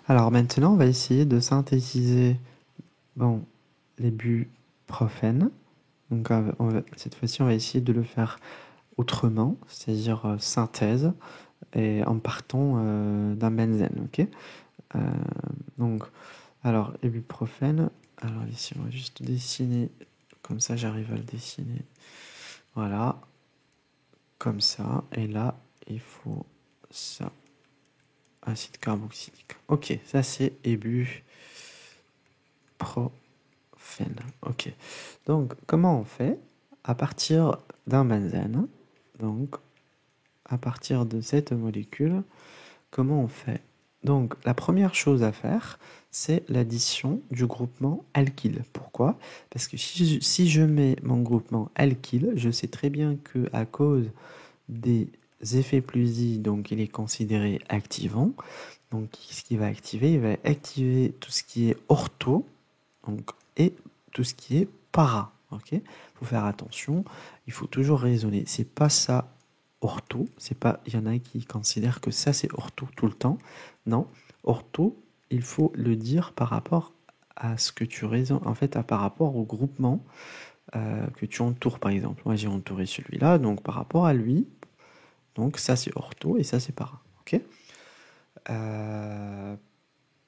Alors maintenant, on va essayer de synthétiser bon, l'ibuprofène. Donc cette fois-ci, on va essayer de le faire autrement, c'est-à-dire synthèse, et en partant d'un benzène, ok? Euh, donc, alors, ibuprofène, alors ici, on va juste dessiner, comme ça j'arrive à le dessiner, voilà, comme ça, et là, il faut ça, acide carboxylique. Ok, ça c'est ibuprofène. Ok. Donc, comment on fait? À partir d'un benzène, donc à partir de cette molécule, comment on fait? Donc, la première chose à faire, c'est l'addition du groupement alkyle. Pourquoi? Parce que si je mets mon groupement alkyle, je sais très bien que à cause des effets plus I, donc il est considéré activant. Donc, ce qu'il va activer, il va activer tout ce qui est ortho, donc, et tout ce qui est para. Ok, faut faire attention. Il faut toujours raisonner. C'est pas ça ortho. C'est pas. Il y en a qui considèrent que ça c'est ortho tout le temps. Non, ortho, il faut le dire par rapport à ce que tu raisonnes. En fait, par rapport au groupement que tu entoures. Par exemple, moi j'ai entouré celui-là, donc par rapport à lui. Donc ça c'est ortho et ça c'est para. Ok. Euh,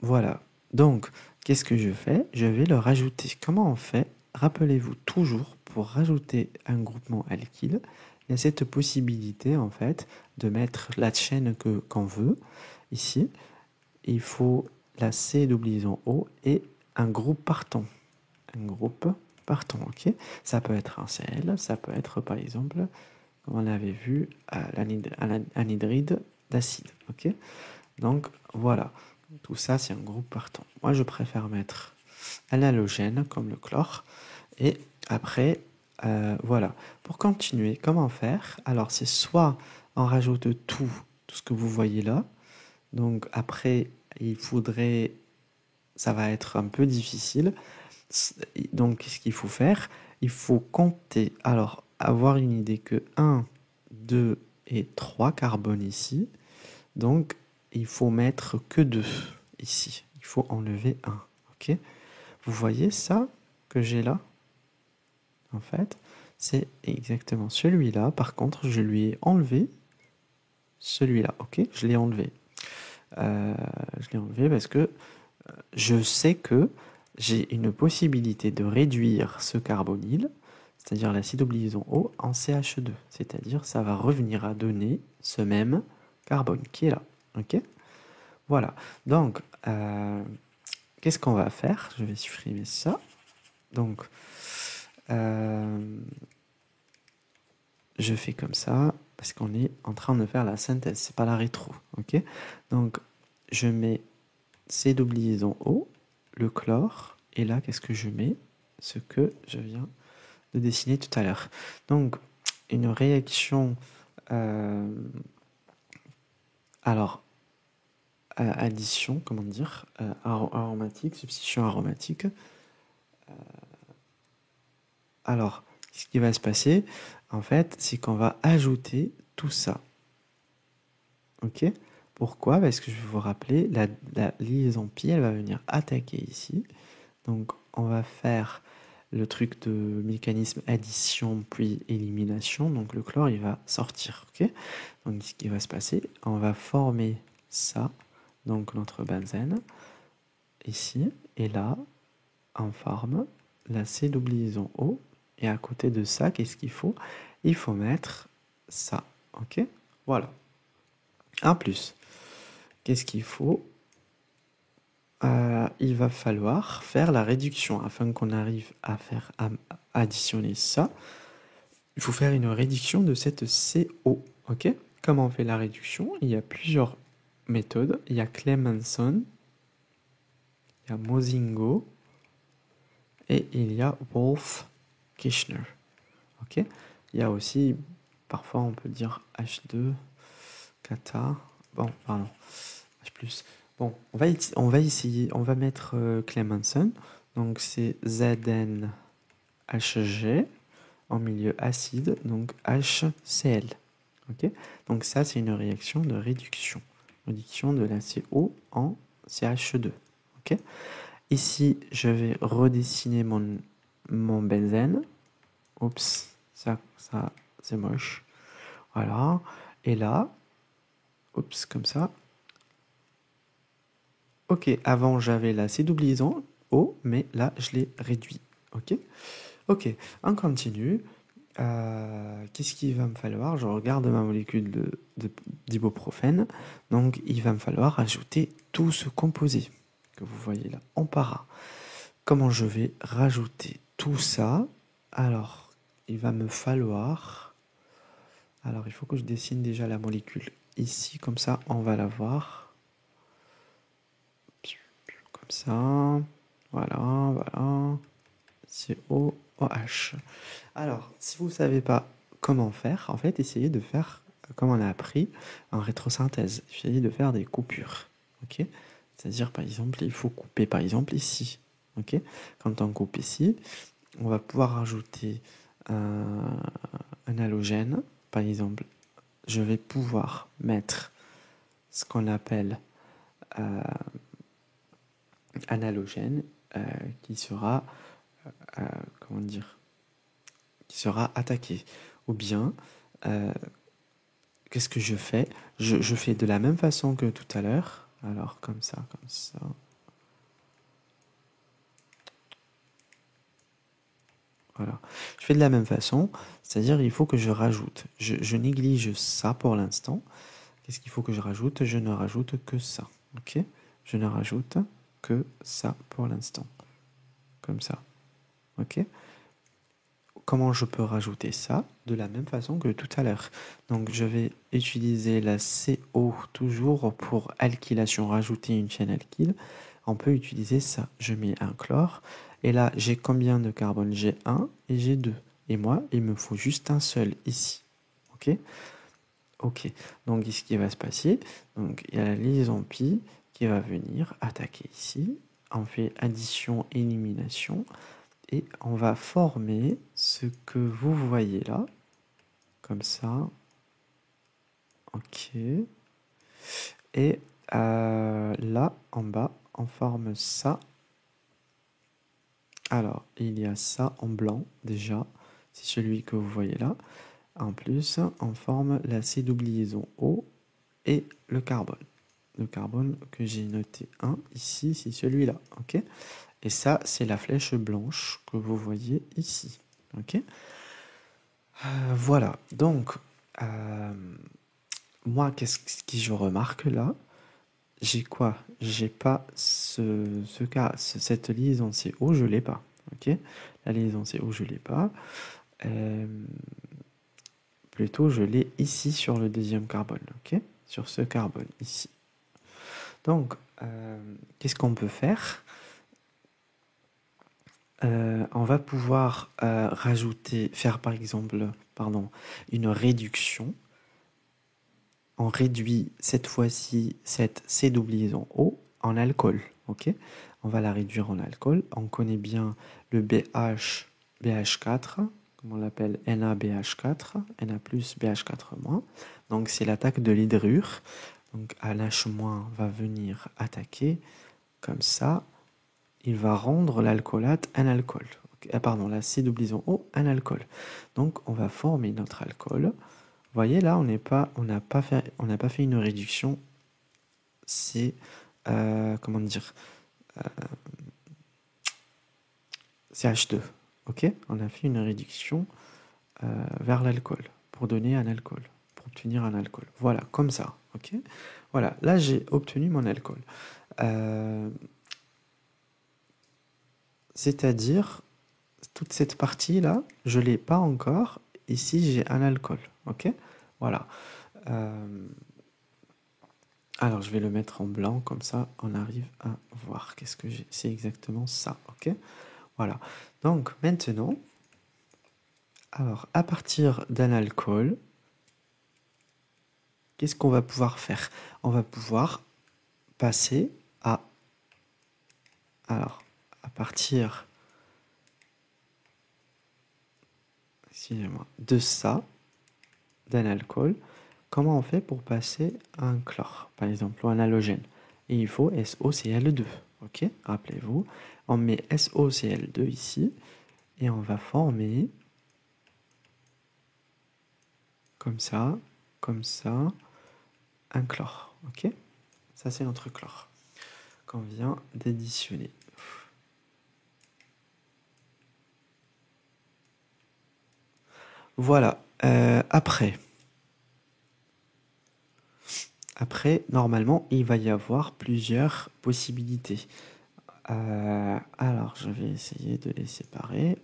Voilà. Donc, qu'est-ce que je fais? Je vais le rajouter. Comment on fait? Rappelez-vous toujours, pour rajouter un groupement alkyle, il y a cette possibilité, en fait, de mettre la chaîne qu'on veut. Ici, il faut la C double O et un groupe partant. Un groupe partant, ok? Ça peut être un Cl, ça peut être, par exemple, comme on l'avait vu, l'anhydride d'acide, ok? Donc, voilà. Tout ça, c'est un groupe partant. Moi, je préfère mettre un halogène comme le chlore. Et après, voilà. Pour continuer, comment faire? Alors, c'est soit on rajoute tout ce que vous voyez là. Donc, après, il faudrait, ça va être un peu difficile. Donc, qu'est-ce qu'il faut faire? Il faut compter. Alors, avoir une idée que 1, 2 et 3 carbones ici. Donc, il faut mettre que 2 ici. Il faut enlever 1. Ok? Vous voyez ça que j'ai là? En fait, c'est exactement celui-là. Par contre, je lui ai enlevé celui-là. Ok? Je l'ai enlevé. Je l'ai enlevé parce que je sais que j'ai une possibilité de réduire ce carbonyle, c'est-à-dire l'acide obliison O, en CH2. C'est-à-dire ça va revenir à donner ce même carbone qui est là. Ok? Voilà. Donc, qu'est-ce qu'on va faire? Je vais supprimer ça. Donc, je fais comme ça parce qu'on est en train de faire la synthèse, c'est pas la rétro. Ok? Donc, je mets C double liaison O, le chlore, et là, qu'est-ce que je mets? Ce que je viens de dessiner tout à l'heure. Donc, une réaction. Alors, addition, comment dire, aromatique, substitution aromatique. Alors, ce qui va se passer, en fait, c'est qu'on va ajouter tout ça. Ok? Pourquoi? Parce que je vais vous rappeler, la liaison pi, elle va venir attaquer ici. Donc, on va faire le truc de mécanisme addition puis élimination. Donc, le chlore, il va sortir. Ok? Donc, ce qui va se passer, on va former ça, donc notre benzène, ici. Et là, on forme la C double liaison O. Et à côté de ça, qu'est-ce qu'il faut? Il faut mettre ça. Ok? Voilà. En plus, qu'est-ce qu'il faut? Il va falloir faire la réduction afin qu'on arrive à faire additionner ça. Il faut faire une réduction de cette CO. Ok? Comment on fait la réduction? Il y a plusieurs méthodes. Il y a Clemenson, il y a Mozingo et il y a Wolff-Kishner. Ok? Il y a aussi, parfois on peut dire H2, kata. Bon, pardon. H+. Bon, on va essayer, on va mettre Clemenson. Donc c'est ZnHG en milieu acide, donc HCl. Ok? Donc ça, c'est une réaction de réduction. Réduction de la CO en CH2. Ok. Ici, je vais redessiner mon benzène. Oups, ça c'est moche. Voilà. Et là, oups, comme ça. Ok, avant j'avais la C double O, mais là je l'ai réduit. Ok. Ok, on continue. Qu'est-ce qu'il va me falloir? Je regarde ma molécule d'ibuprofène. Donc, il va me falloir ajouter tout ce composé que vous voyez là en para. Comment je vais rajouter tout ça? Alors, il va me falloir... Alors, il faut que je dessine déjà la molécule ici. Comme ça, on va la voir. Comme ça. Voilà, voilà. COOH. Alors, si vous ne savez pas comment faire, en fait, essayez de faire comme on a appris en rétrosynthèse. Essayez de faire des coupures. Ok. C'est-à-dire, par exemple, il faut couper, par exemple, ici. Ok. Quand on coupe ici, on va pouvoir rajouter un halogène. Par exemple, je vais pouvoir mettre ce qu'on appelle un halogène qui sera, comment dire, qui sera attaqué. Ou bien, qu'est-ce que je fais? Je fais de la même façon que tout à l'heure. Alors, comme ça, comme ça. Voilà. Je fais de la même façon, c'est-à-dire il faut que je rajoute. Je néglige ça pour l'instant. Qu'est-ce qu'il faut que je rajoute? Je ne rajoute que ça. Ok? Je ne rajoute que ça pour l'instant. Comme ça. Ok? Comment je peux rajouter ça? De la même façon que tout à l'heure. Donc je vais utiliser la CO toujours pour alkylation, rajouter une chaîne alkyle. On peut utiliser ça. Je mets un chlore. Et là, j'ai combien de carbone? J'ai 1 et j'ai 2. Et moi, il me faut juste un seul ici. Ok? Ok. Donc, ce qui va se passer, donc il y a la liaison pi qui va venir attaquer ici. On fait addition-élimination. Et on va former ce que vous voyez là. Comme ça. Ok. Et là, en bas, on forme ça. Alors, il y a ça en blanc, déjà. C'est celui que vous voyez là. En plus, on forme la C double liaison O et le carbone. Le carbone que j'ai noté 1 ici, c'est celui-là. Ok. Et ça, c'est la flèche blanche que vous voyez ici. Ok. Voilà. Donc, moi, qu'est-ce que je remarque là? J'ai quoi? J'ai pas cette liaison CO, je l'ai pas. Ok. La liaison CO, je l'ai pas. Euh, Plutôt, je l'ai ici sur le deuxième carbone. Ok. Sur ce carbone ici. Donc, qu'est-ce qu'on peut faire? On va pouvoir faire par exemple, une réduction. On réduit cette fois-ci cette C double liaison O en alcool. Ok, on va la réduire en alcool. On connaît bien le BH4, comme on l'appelle NaBH4, Na plus BH4-. Donc c'est l'attaque de l'hydrure. Donc ALH- va venir attaquer comme ça. Il va rendre l'alcoolate un alcool. La C double liaison O un alcool. Donc on va former notre alcool. Vous voyez là, on n'a pas fait une réduction. C'est comment dire, CH2. Ok, on a fait une réduction vers l'alcool pour donner un alcool, pour obtenir un alcool. Voilà, comme ça. Ok, voilà. Là, j'ai obtenu mon alcool. C'est-à-dire toute cette partie là, je l'ai pas encore. Ici, j'ai un alcool. Ok, voilà. Alors, je vais le mettre en blanc, comme ça, on arrive à voir qu'est-ce que j'ai. C'est exactement ça, ok? Voilà. Donc, maintenant, alors, à partir d'un alcool, qu'est-ce qu'on va pouvoir faire? On va pouvoir passer à... Alors, à partir, excusez-moi, de ça, d'un alcool, comment on fait pour passer à un chlore, par exemple, ou un halogène? et il faut SOCl2. Ok, rappelez-vous, on met SOCl2 ici et on va former comme ça, un chlore. Ok, ça c'est notre chlore qu'on vient d'additionner. Voilà. Après, normalement, il va y avoir plusieurs possibilités. Alors, je vais essayer de les séparer.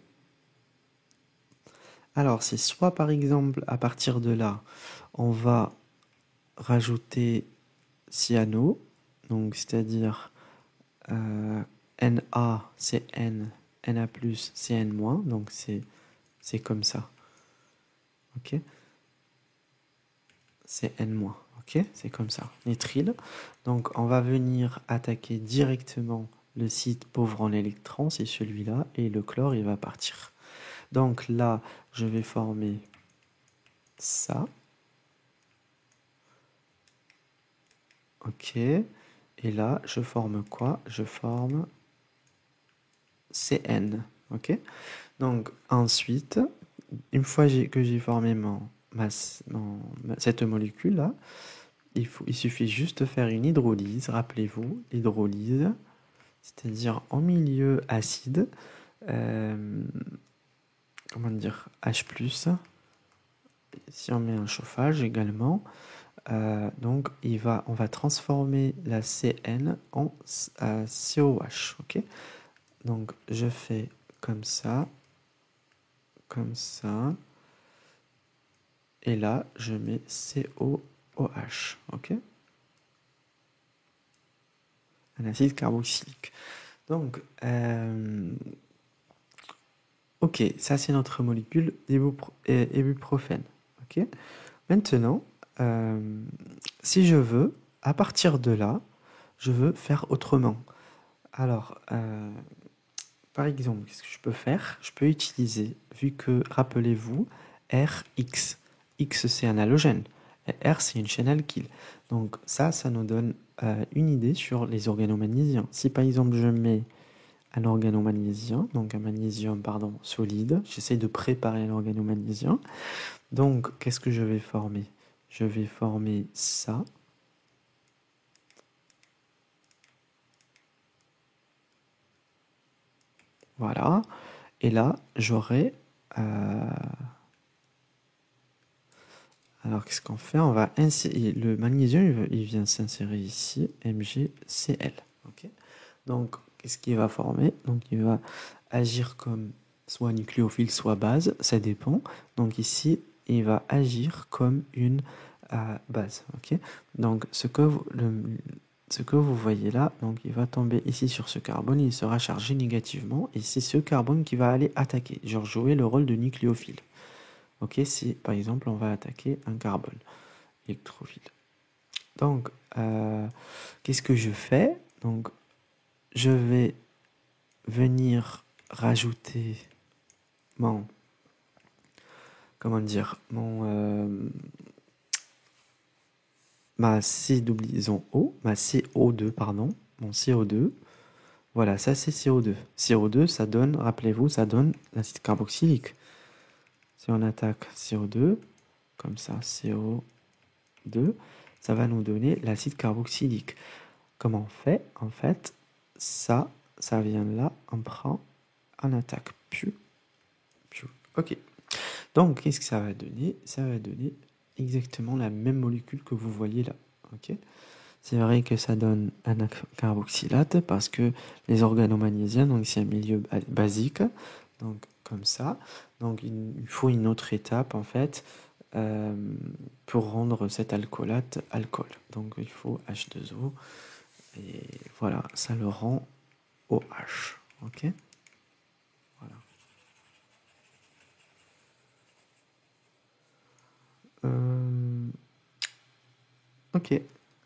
Alors, c'est soit par exemple, à partir de là, on va rajouter cyano, donc c'est-à-dire Na, Cn, Na+, Cn-, donc c'est comme ça. Ok, Cn-, ok, c'est comme ça. Nitrile. Donc, on va venir attaquer directement le site pauvre en électrons, c'est celui-là, et le chlore, il va partir. Donc là, je vais former ça. Ok. Et là, je forme quoi? Je forme Cn. Ok. Donc ensuite, une fois que j'ai formé cette molécule-là, il suffit juste de faire une hydrolyse. Rappelez-vous, hydrolyse, c'est-à-dire en milieu acide, comment dire, H+, si on met un chauffage également, donc on va transformer la Cn en COH. Ok, donc je fais comme ça, et là je mets COOH. Ok, un acide carboxylique. Donc ok, ça c'est notre molécule ibuprofène. Ok, maintenant si je veux, à partir de là, je veux faire autrement. Alors, par exemple, qu'est-ce que je peux faire? Je peux utiliser, vu que, rappelez-vous, RX. X, c'est un halogène. Et R, c'est une chaîne alkyle. Donc ça nous donne une idée sur les organomagnésiens. Si par exemple, je mets un organomagnésiens, donc un magnésium, pardon, solide, j'essaie de préparer un organomagnésiens. Donc, qu'est-ce que je vais former? Je vais former ça. Voilà. Et là, j'aurai... alors, qu'est-ce qu'on fait? On va insérer... Le magnésium, il vient s'insérer ici, MgCl. Okay, donc, qu'est-ce qu'il va former? Donc, il va agir comme soit nucléophile, soit base, ça dépend. Donc ici, il va agir comme une base. Okay, donc, ce que vous voyez là, donc il va tomber ici sur ce carbone, il sera chargé négativement, et c'est ce carbone qui va aller attaquer, genre jouer le rôle de nucléophile. Ok, si par exemple on va attaquer un carbone électrophile. Donc, qu'est-ce que je fais? Donc, je vais venir rajouter mon, comment dire, ma C-O, ma CO2, pardon, mon CO2. Voilà, ça c'est CO2. CO2, ça donne, rappelez-vous, ça donne l'acide carboxylique. Si on attaque CO2, comme ça, CO2, ça va nous donner l'acide carboxylique. Comment on fait? En fait, ça vient là, on prend, on attaque. Piu. Ok. Donc, qu'est-ce que ça va donner? Ça va donner exactement la même molécule que vous voyez là. Ok. C'est vrai que ça donne un carboxylate parce que les organomagnésiens, donc c'est un milieu basique, donc comme ça. Donc il faut une autre étape en fait pour rendre cet alcoolate alcool. Donc il faut H2O et voilà, ça le rend OH. Ok. Voilà. Ok.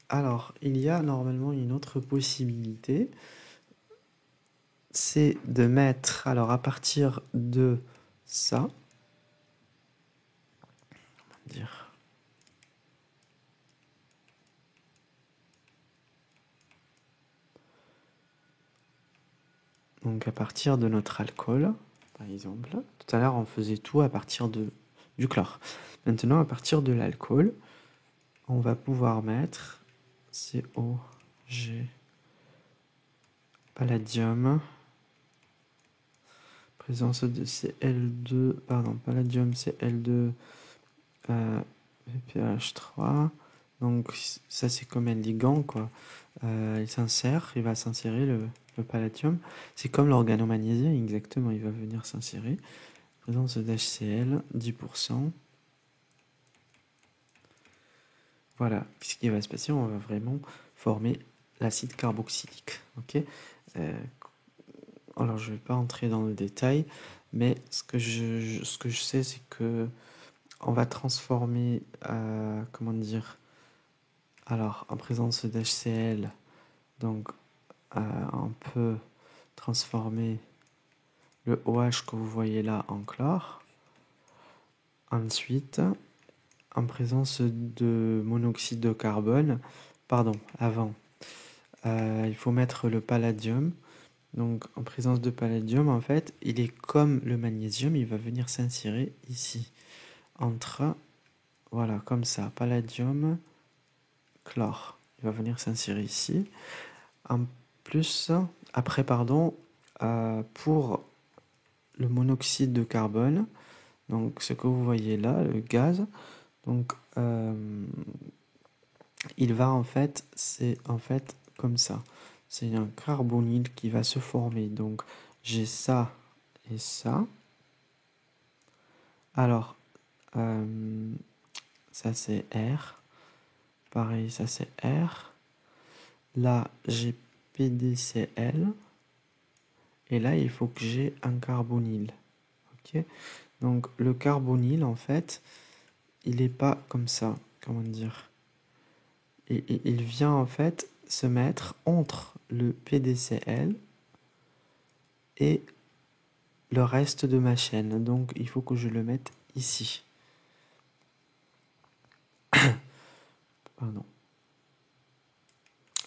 Alors il y a normalement une autre possibilité. C'est de mettre, alors à partir de ça, dire, Donc à partir de notre alcool, par exemple, tout à l'heure on faisait tout à partir du chlore. Maintenant à partir de l'alcool, on va pouvoir mettre COG, palladium, présence de Cl2, pardon, palladium Cl2, VPH3. Donc ça c'est comme un ligand quoi. Il va s'insérer le palladium. C'est comme l'organomagnésie exactement, il va venir s'insérer. Présence d'HCl, 10%. Voilà, ce qui va se passer, on va vraiment former l'acide carboxylique. Ok. Alors je ne vais pas entrer dans le détail, mais ce que je sais, c'est que on va transformer, comment dire, alors en présence d'HCl, donc on peut transformer le OH que vous voyez là en chlore. Ensuite, en présence de monoxyde de carbone, pardon, avant, il faut mettre le palladium. Donc en présence de palladium, en fait, il est comme le magnésium, il va venir s'insérer ici, entre, voilà, comme ça, palladium, chlore. Il va venir s'insérer ici. En plus, après, pardon, pour le monoxyde de carbone, donc ce que vous voyez là, le gaz, donc il va en fait, c'est en fait comme ça. C'est un carbonyle qui va se former. Donc j'ai ça et ça. Alors, ça c'est R. Pareil, ça c'est R. Là, j'ai PDCl. Et là, il faut que j'ai un carbonyle. Ok. Donc le carbonyle, en fait, il n'est pas comme ça. Comment dire? Et il vient en fait se mettre entre le PDCl et le reste de ma chaîne. Donc il faut que je le mette ici. Pardon.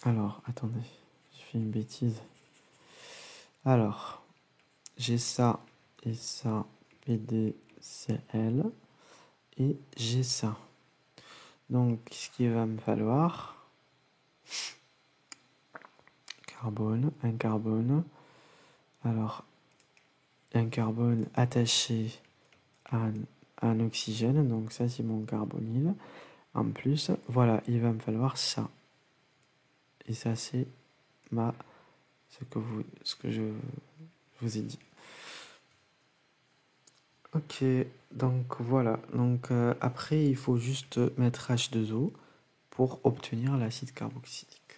Alors, attendez, j'ai fait une bêtise. Alors, j'ai ça et ça, PDCl, et j'ai ça. Donc, ce qu'il va me falloir, carbone, un carbone. Alors, un carbone attaché à un oxygène, donc ça c'est mon carbonyle. En plus, voilà, il va me falloir ça. Et ça c'est ce que je vous ai dit. Ok, donc voilà. Donc après, il faut juste mettre H2O pour obtenir l'acide carboxylique.